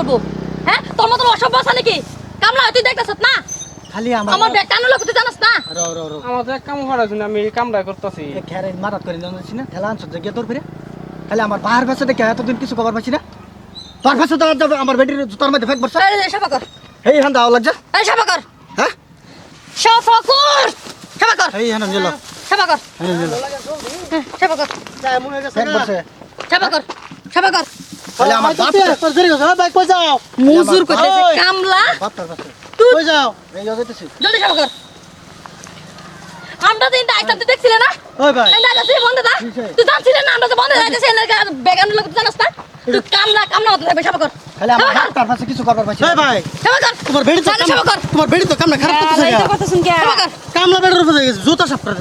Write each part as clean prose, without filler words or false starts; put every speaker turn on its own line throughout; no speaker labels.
করবো হ্যাঁ তোর মতো অসভ্য আছে নাকি কামলা তুই দেখতেছ না
খালি
আমার ব্যাগ টানো লোক তুই জানাস না
আমার তো এক কাম করার জন্য আমি এই কামটা করতেছি
খেরে মারাত করে জানাচ্ছি না ঠেলা আনছ যে তোর ফিরে খালি আমার বাহার ভাষা দেখে এতদিন কিছু খবর পাচ্ছি না তোর ভাষা তো যাবে আমার বেটির জুতার মধ্যে ফেক বসা
এই সাফা কর
এই হান দাও লাগছে
এই সাফা কর
হ্যাঁ
সাফা কর সাফা কর
এই হান নিলো
সাফা কর
নিলো
সাফা কর
যায় মনে গেছে ফেক বসে
সাফা কর সাফা কর
খালি আমার বাপ তোর জেরি গেছে বাইক কই যাও
মুজুর করতেছে কামলা
বাপ তোর কাছে
তুই
কই যাও এই যাইতেছি
জলদি সাফা কর আমরা দিন আইতা তুই দেখছিলে না
ওই ভাই
এই দাদা তুই বন্ধ দা তুই জানছিলে না আমরা যে বন্ধ যাইতেছে এর বেগান লোক তুই জানাস না তুই কামলা হতে যাবে সাফা কর
খালি আমার বাপ তোর কাছে কিছু খবর পাচ্ছি এই ভাই
সাফা কর
তোমার বেটি তো
সাফা কর
তোমার বেটি তো কামনা খারাপ করতেছে
এই কথা শুন কে
সাফা কর
কামলা বেটির উপরে গেছে জুতা সাফ করে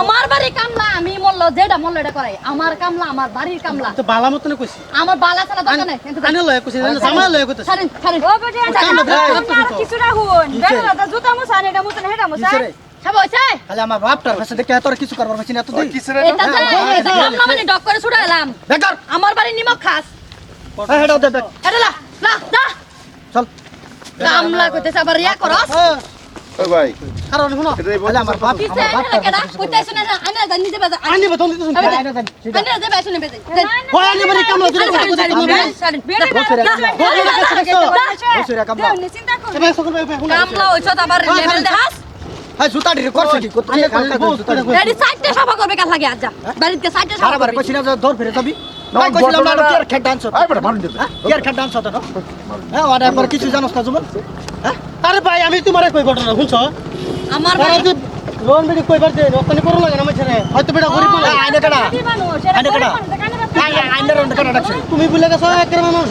আমার বাড়ি কামলা আমি মল্ল যেটা মল্ল এটা করাই আমার কামলা আমার বাড়ির কামলা
তো বালা মত না কইছি
আমার বালা ছাড়া দরকার নাই
আনে লয় কইছি জামা লয় কইতেছে
ছাড়েন ছাড়েন
ও বেটা কিছু রাখুন বেটা দাদা জুতা মুছা না এটা মুছা না এটা মুছা
সব হইছে
খালি আমার বাপটার কাছে দেখে তোর কিছু করবার পাচ্ছি না তো তুই
এটা তো কামলা মানে ডক করে ছুড়াইলাম
বেকার
আমার বাড়ি নিমক খাস
এই হেডাও দে দেখ
এটা লা লা লা
চল
কামলা কইতেছ আবার ইয়া করস
ও ভাই
কারণ শুনো খালি আমার বাপ
কিসে
আমার
এটা কেডা কইতেছ না আইনা জানি যে বাজা
আনি বতন দিতেছ আনি দেন
আইনা যে বাইছনে বেজে
ওই আনি বাড়ি কামলা দিলে বসে কামলা
চিন্তা কর
এবার সকল ভাই
কামলা হইছ তো আবার লেভেল দেখাস
হ্যাঁ জুতা ডিরে করছে কি করতে জুতা
এডি সাইডটা সাফা করবে কাল লাগে আজ বাড়িতে সাইডটা সাফা
বারবার
করবে
কইছি না ধর ফিরে যাবি না কইছিলাম না কেয়ার খেট ডান্স
আই বেটা মারুন দে
কেয়ার খেট ডান্স হতো না হ্যাঁ ওটা পর কিছু জানোস না জুবন হ্যাঁ আরে ভাই আমি তোমারে কই ঘটনা শুনছো
আমার
আরে
বাড়ি
লোন বিডি কইবার দে রপ্তানি করো লাগে না মাইছরে হয়তো বেটা গরিব না আইনে কাটা আইনে কাটা আইনে রন্ড কাটা ডাকছে তুমি বলে গেছো একরে মানুষ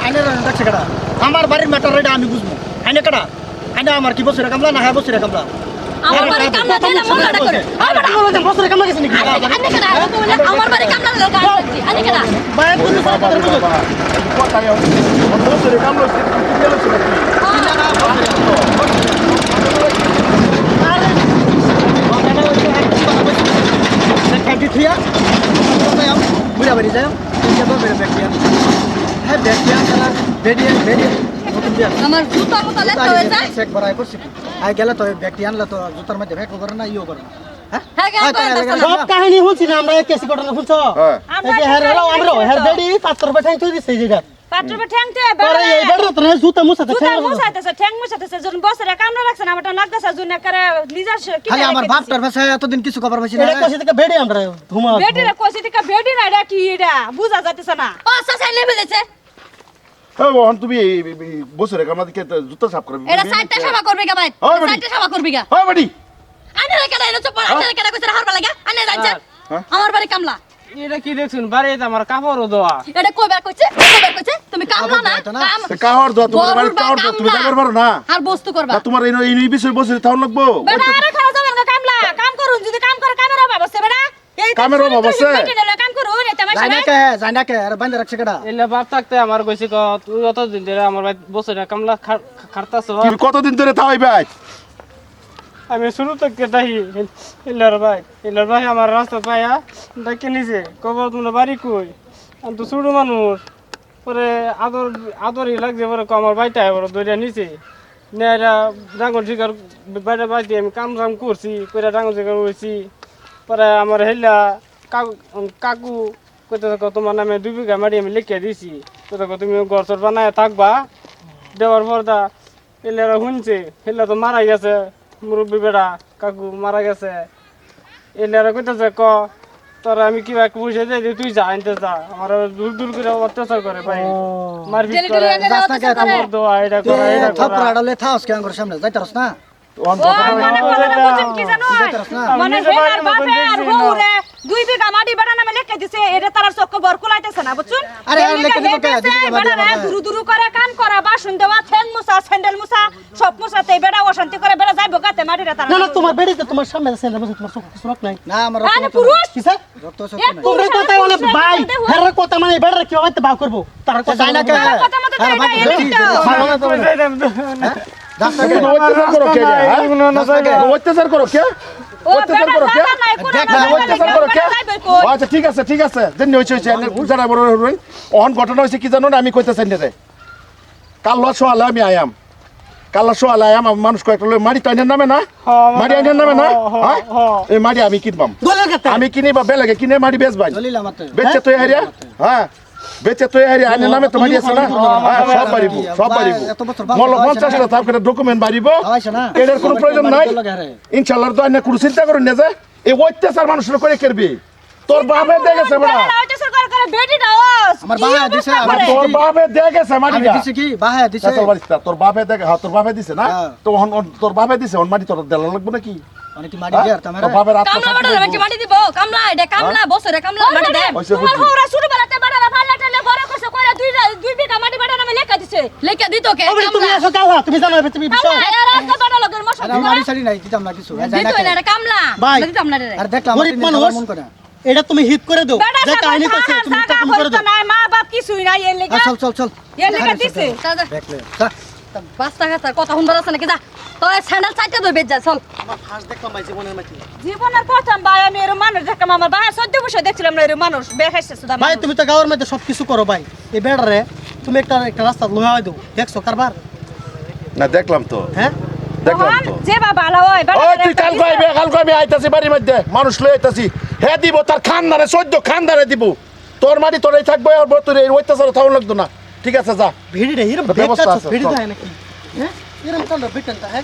আইনে রন্ড ডাকছে কাটা আমার বাড়ির ম্যাটার এটা আমি বুঝবো আইনে কাটা আইনে আমার কি বছরে কামলা না হ্যাঁ বছরে কামলা
আমার বাড়ি কামলা দেনা মনটা করে
বছরে কামলা গেছে নাকি
আনে কেডা আমার বাড়ি কামলা লাগা আনে কেডা
ভাই তুমি
কথা ইয়া বছরে কাম লইছে কি গেল ছিল
খাইতে থিয়া বুড়া বাড়ি যাও যাব বেড়ে ব্যাকটিয়া হ্যাঁ ব্যাকটিয়া খেলা বেডিয়া বেডিয়া নতুন দিয়া
আমার জুতা মতো লেখা হয়ে যায়
চেক করাই করছি আই গেলে তো ব্যাকটিয়া আনলে তো জুতার মধ্যে ভেক করে না ইও করে না
হ্যাঁ কে
সব কাহিনী শুনছি না আমরা কেসি ঘটনা শুনছো
হ্যাঁ
এই যে হের হলো আমরা হের বেডি পাত্র বেঠাই তুই দিছে যেটা
পাত্রবে ঠ্যাংতে
পরে এই বেড়ো তো জুতা মুছাতে
জুতা মুছাইতেছে ঠ্যাং মুছাইতেছে যখন বছরে কামড়া রাখছে না আমারটা নাকদাসা জন্য করে লিজার কি
খালি আমার বাপটার ভাষা এতদিন কিছু খবর পাইছি না এটা কইছে থেকে বেডি আমরা ঘুমা
বেটিরা কইছে টিকা বেটি না এটা কি এটা বুঝা যাইতেছে না
ও সাসাই লেবে দিয়েছে
হ্যাঁ বহন তুমি বছরে কাম দিকে জুতা সাফ করবি
এটা সাইডটা সাফা করবে কে ভাই সাইডটা সাফা করবে কে
হ্যাঁ বাড়ি
আনে কেডা এনো চপ আনে কেডা কইছে হারবা লাগা আনে যাচ্ছে আমার বাড়ি কামলা
এটা কি দেখছুন বাড়িতে আমার কাপড়ও দেওয়া
এটা কইবার কইছে তুমি কামলা না কাম
কাহর দাও তোমার বাড়ি কাহর দাও তুমি যাবার পারো না
আর বস্তু করবা
না তোমার এই বিষয় বছরে তাও লাগবো
বেটা আরে খাওয়া যাবে না কামলা কাম করুন যদি কাম করে কামের অভাব আছে বেটা এই
কামের অভাব আছে?
বেটি না কাম করুন এটা আমার
জানা কে আর বান্ধা রাখছে কেডা
এলে বাপ থাকতে আমার কইছে ক তুই অতদিন ধরে আমার ভাই বছরে কামলা খারতাছ
তুমি কতদিন ধরে তাওই ভাই
আমি শুরু থেকে তাই এলার ভাই আমার রাস্তা পাইয়া ডাকে নিছে কবর তোমরা বাড়ি কই আমি তো ছোট মানুষ পরে আদরই লাগছে পরে আমার বাইটা পরে দৌড়িয়া নিছে নেয়া ডাঙর শিকার বাইরে বাড়িতে আমি কাম করছি করে ডাঙর শিকার হয়েছি পরে আমার হেলা কাকু কইতে তোমার নামে 2 বিঘা মাটি আমি লিখে দিছি তো তুমি ঘর চর বানায় থাকবা দেওয়ার পর দা এলারা শুনছে হেলা তো মারা গেছে মুরব্বী বেড়া কাকু মারা গেছে এলারা কইতেছে ক তোর আমি কিবা একটা পয়সা দিয়ে তুই যা আনতে যা আমার দূর দূর করে অত্যাচার করে ভাই মারপিট করে কাপড় দেওয়া এটা করে এটা করে
থাপড়া ডালে থাস কেন করে সামনে যাইতারস না
কি জানো মানে হেলার বাপে আর বউরে 2 বিঘা মাটি বেটা নামে লিখে দিছে এটা তার চক্ক বর কুলাইতেছে না বুঝছুন
আরে লিখে দিব কে
বেটা দুরু দুরু করে কাম করা বাসন দেওয়া ঠ্যাং মুছা স্যান্ডেল মুছা সব মুছাতে বেটা অশান্তি করে বেটা যাইবো গাতে মাটিটা তার
না না তোমার বেড়িতে তোমার সামনে সেন্টার বসে তোমার সুরক নাই না আমার
আরে পুরুষ
কিসে রক্ত সত্য নাই তোমরা কথা বলে ভাই হের কথা মানে বেড়া কি হইতে বাউ করব তার কথা জানা কে
কথা মতো তো এটা
অত্যাচার করো কে অত্যাচার করো কে
ও
অত্যাচার
বেটা
করো কে?
জানা নাই কোন
দেখ
না
না,
অত্যাচার করো কে? ও আচ্ছা ঠিক আছে যেন হইছে যারা বড় হইন অহন ঘটনা হইছে কি জানো না আমি কইতে চাই না রে কাল্লা সোয়ালে আমি আয়াম কাল্লা সোয়ালে আয়াম মানুষ কয়েকটা লই মাটি টাইনের নামে না মাটি আইনের নামে না হ্যাঁ এই মাটি আমি কিনবাম
দলের কাছে
আমি কিনি বা বেলেগে কিনে মাটি বেচবাই
দলিল আমাতে
বেচে তুই হারিয়া হ্যাঁ বেচে তুই হারিয়া আইনের নামে তো মাটি আছে না হ্যাঁ সব বাড়িব সব বাড়িব মল 50 টাকা করে ডকুমেন্ট বাড়িব
হইছে না
এটার কোনো প্রয়োজন নাই ইনশাআল্লাহ তো আইনে কোনো চিন্তা করুন না যে এই অত্যাচার মানুষের করে করবি তোর বাপে দেখেছে বড়া
অত্যাচার করে বেটি দাওস
আমার বাবা দিছে
তোর বাপে দেখেছে
আমি
মাটিটা
দিছে কি বাবা দিছে
তোর বাড়িতে তোর বাপে দেখে হ্যাঁ তোর বাপে দিছে না
হ্যাঁ।
তো তোর বাপে দিছে ওর মাটি তোর দেলা লাগবে নাকি
মানে কি মারি দিয়ার
তোর বাপের
কামলা বাড়া নাকি মাটি দিব কামলা এটা কামলা বছরে কামলা মাটি দে
হইছে
তোমার
বুঝি
হৌরা শুরু বেলাতে বাড়ালা ভাল্লা টালে বড় কইছে কইরা দুই বিঘা মাটি বাড়া নামে লেখা দিছে
লেখা দিত কে
তুমি
কামলা
আসো কাল্লা তুমি জানো তুমি বিষয়
কামলা এর একটা বাড়া লগের মশা
আরে মারি সারি নাই দিতাম না কিছু
দিত না এটা কামলা
ভাই।
দিতাম না রে
আর দেখলাম
গরিব মানুষ
মন করে
এটা তুমি হিট করে দাও
বেটা
যে কাহিনী করছে তুমি এটা তুমি করে দাও
না মা বাপ কিছুই নাই এর লেগা
চল চল চল
এর লেগা দিছে
দেখলে যা
বাস্তা খাতা কথা শুনবার আছে নাকি যা তো স্যান্ডেল চাইতে দই বেজ যা চল
আমার ফার্স্ট দেখলাম ভাই জীবনের মাঝে
জীবনের প্রথম ভাই আমি এর মানুষ দেখলাম আমার ভাই 14 বছর দেখছিলাম না এর মানুষ বেখাইছে সুদা
ভাই তুমি তো গাঁয়ের মধ্যে সব কিছু করো ভাই এই বেড়ারে তুমি একটা একটা রাস্তা লোহা দাও দেখছো কারবার
না দেখলাম তো
হ্যাঁ
দেখলাম তো
যে বা ভালো হয়
ওই তুই কাল কইবে আইতাছি বাড়ির মধ্যে মানুষ লই আইতাছি হে দিব তার খানদারে 14 খানদারে দিব তোর মাটি তোরাই থাকবে আর তোর এই অত্যাচার থাও লাগতো না ঠিক আছে যা
ভিড়ি রে এরকম
ব্যবস্থা
দেখছো
আছে,
ভিড়ি
চল।
দেয় নাকি হ্যাঁ এরকম কাল বেটেন তা হ্যাঁ